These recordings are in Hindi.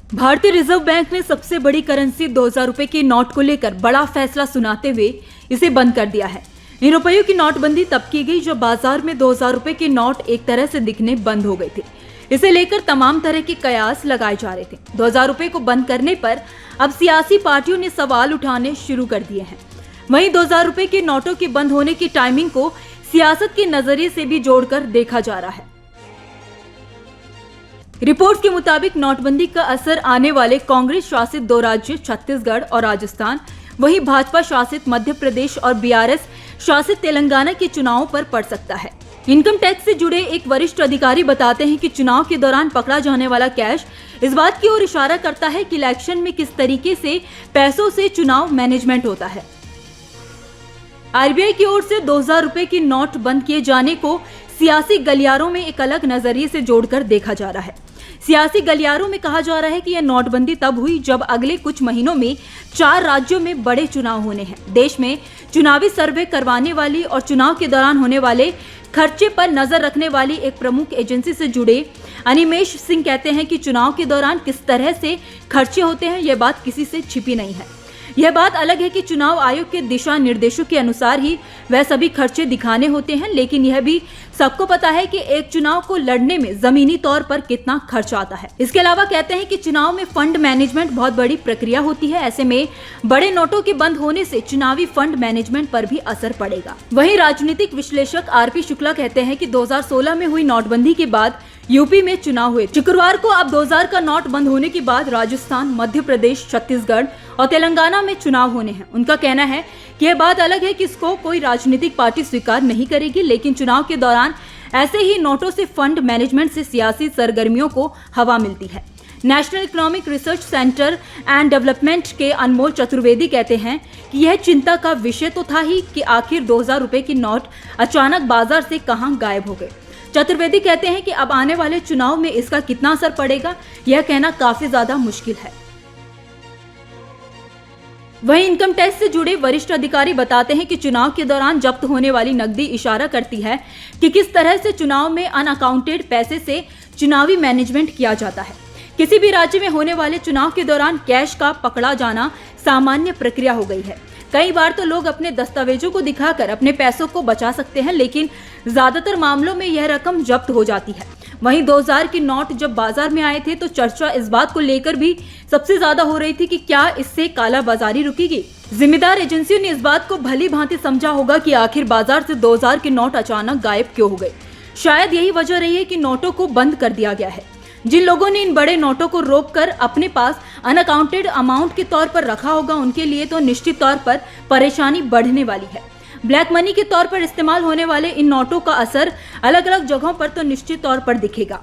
भारतीय रिजर्व बैंक ने सबसे बड़ी करेंसी 2000 रुपए के नोट को लेकर बड़ा फैसला सुनाते हुए इसे बंद कर दिया है। इन रुपयों की नोटबंदी तब की गई जब बाजार में 2000 रुपए के नोट एक तरह से दिखने बंद हो गए थे। इसे लेकर तमाम तरह के कयास लगाए जा रहे थे। 2000 रुपए को बंद करने पर अब सियासी पार्टियों ने सवाल उठाने शुरू कर दिए हैं। वहीं 2000 रुपए के नोटों के बंद होने की टाइमिंग को सियासत के नजरिए से भी जोड़कर देखा जा रहा है। रिपोर्ट्स के मुताबिक नोटबंदी का असर आने वाले कांग्रेस शासित 2 राज्य छत्तीसगढ़ और राजस्थान, वहीं भाजपा शासित मध्य प्रदेश और बीआरएस शासित तेलंगाना के चुनावों पर पड़ सकता है। इनकम टैक्स से जुड़े एक वरिष्ठ अधिकारी बताते हैं कि चुनाव के दौरान पकड़ा जाने वाला कैश इस बात की ओर इशारा करता है कि इलेक्शन में किस तरीके से पैसों से चुनाव मैनेजमेंट होता है। आरबीआई की ओर से 2000 रुपए की नोट बंद किए जाने को सियासी गलियारों में एक अलग नजरिए से जोड़कर देखा जा रहा है। सियासी गलियारों में कहा जा रहा है कि यह नोटबंदी तब हुई जब अगले कुछ महीनों में 4 राज्यों में बड़े चुनाव होने हैं। देश में चुनावी सर्वे करवाने वाली और चुनाव के दौरान होने वाले खर्चे पर नजर रखने वाली एक प्रमुख एजेंसी से जुड़े अनिमेश सिंह कहते हैं कि चुनाव के दौरान किस तरह से खर्चे होते हैं यह बात किसी से छिपी नहीं है। यह बात अलग है कि चुनाव आयोग के दिशा निर्देशों के अनुसार ही वह सभी खर्चे दिखाने होते हैं, लेकिन यह भी सबको पता है कि एक चुनाव को लड़ने में जमीनी तौर पर कितना खर्च आता है। इसके अलावा कहते हैं कि चुनाव में फंड मैनेजमेंट बहुत बड़ी प्रक्रिया होती है। ऐसे में बड़े नोटों के बंद होने से चुनावी फंड मैनेजमेंट पर भी असर पड़ेगा। वहीं राजनीतिक विश्लेषक आरपी शुक्ला कहते हैं कि 2016 में हुई नोटबंदी के बाद यूपी में चुनाव हुए। शुक्रवार को अब 2000 का नोट बंद होने के बाद राजस्थान, मध्य प्रदेश, छत्तीसगढ़ और तेलंगाना में चुनाव होने हैं। उनका कहना है कि यह बात अलग है कि इसको कोई राजनीतिक पार्टी स्वीकार नहीं करेगी, लेकिन चुनाव के दौरान ऐसे ही नोटों से फंड मैनेजमेंट से सियासी सरगर्मियों को हवा मिलती है। National economic research centre and development के अनमोल चतुर्वेदी कहते हैं कि यह चिंता का विषय तो था ही कि आखिर 2000 रुपए की नोट अचानक बाजार से कहां गायब हो गए। चतुर्वेदी कहते हैं कि अब आने वाले चुनाव में इसका कितना असर पड़ेगा यह कहना काफी ज्यादा मुश्किल है। वहीं इनकम टैक्स से जुड़े वरिष्ठ अधिकारी बताते हैं कि चुनाव के दौरान जब्त होने वाली नकदी इशारा करती है कि किस तरह से चुनाव में अनअकाउंटेड पैसे से चुनावी मैनेजमेंट किया जाता है। किसी भी राज्य में होने वाले चुनाव के दौरान कैश का पकड़ा जाना सामान्य प्रक्रिया हो गई है। कई बार तो लोग अपने दस्तावेजों को दिखाकर अपने पैसों को बचा सकते हैं, लेकिन ज्यादातर मामलों में यह रकम जब्त हो जाती है। वहीं 2000 के नोट जब बाजार में आए थे तो चर्चा इस बात को लेकर भी सबसे ज्यादा हो रही थी कि क्या इससे कालाबाजारी रुकेगी। जिम्मेदार एजेंसियों ने इस बात को भली भांति समझा होगा कि आखिर बाजार से 2000 के नोट अचानक गायब क्यों हो गए। शायद यही वजह रही है कि नोटों को बंद कर दिया गया है। जिन लोगों ने इन बड़े नोटों को रोककर अपने पास अनअकाउंटेड अमाउंट के तौर पर रखा होगा, उनके लिए तो निश्चित तौर पर परेशानी बढ़ने वाली है। ब्लैक मनी के तौर पर इस्तेमाल होने वाले इन नोटों का असर अलग अलग जगहों पर तो निश्चित तौर पर दिखेगा।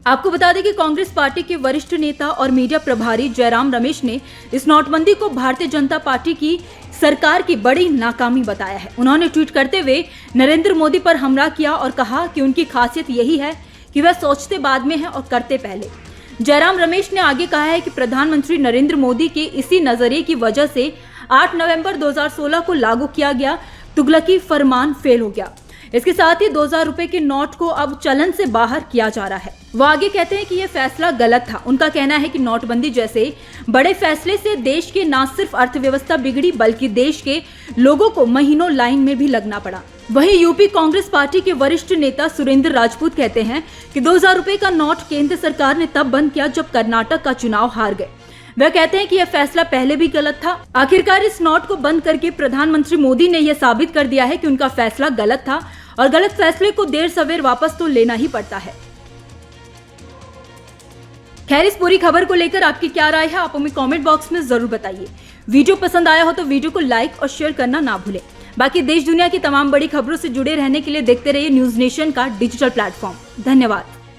आपको बता दें कि कांग्रेस पार्टी के वरिष्ठ नेता और मीडिया प्रभारी जयराम रमेश ने इस नोटबंदी को भारतीय जनता पार्टी की सरकार की बड़ी नाकामी बताया है। उन्होंने ट्वीट करते हुए नरेंद्र मोदी पर हमला किया और कहा कि उनकी खासियत यही है कि वह सोचते बाद में है और करते पहले। जयराम रमेश ने आगे कहा है कि प्रधानमंत्री नरेंद्र मोदी के इसी नजरिए की वजह से 8 नवंबर 2016 को लागू किया गया तुगलकी फरमान फेल हो गया। इसके साथ ही 2000 रुपए के नोट को अब चलन से बाहर किया जा रहा है। वो आगे कहते हैं कि यह फैसला गलत था। उनका कहना है कि नोटबंदी जैसे बड़े फैसले से देश के न सिर्फ अर्थव्यवस्था बिगड़ी बल्कि देश के लोगों को महीनों लाइन में भी लगना पड़ा। वहीं यूपी कांग्रेस पार्टी के वरिष्ठ नेता सुरेंद्र राजपूत कहते हैं कि 2000 रुपए का नोट केंद्र सरकार ने तब बंद किया जब कर्नाटक का चुनाव हार गए। वह कहते हैं कि यह फैसला पहले भी गलत था। आखिरकार इस नोट को बंद करके प्रधानमंत्री मोदी ने यह साबित कर दिया है कि उनका फैसला गलत था और गलत फैसले को देर सवेर वापस तो लेना ही पड़ता है। खैर, इस पूरी खबर को लेकर आपकी क्या राय है आप हमें कमेंट बॉक्स में जरूर बताइए। वीडियो पसंद आया हो तो वीडियो को लाइक और शेयर करना ना भूलें। बाकी देश दुनिया की तमाम बड़ी खबरों से जुड़े रहने के लिए देखते रहिए न्यूज नेशन का डिजिटल प्लेटफॉर्म। धन्यवाद।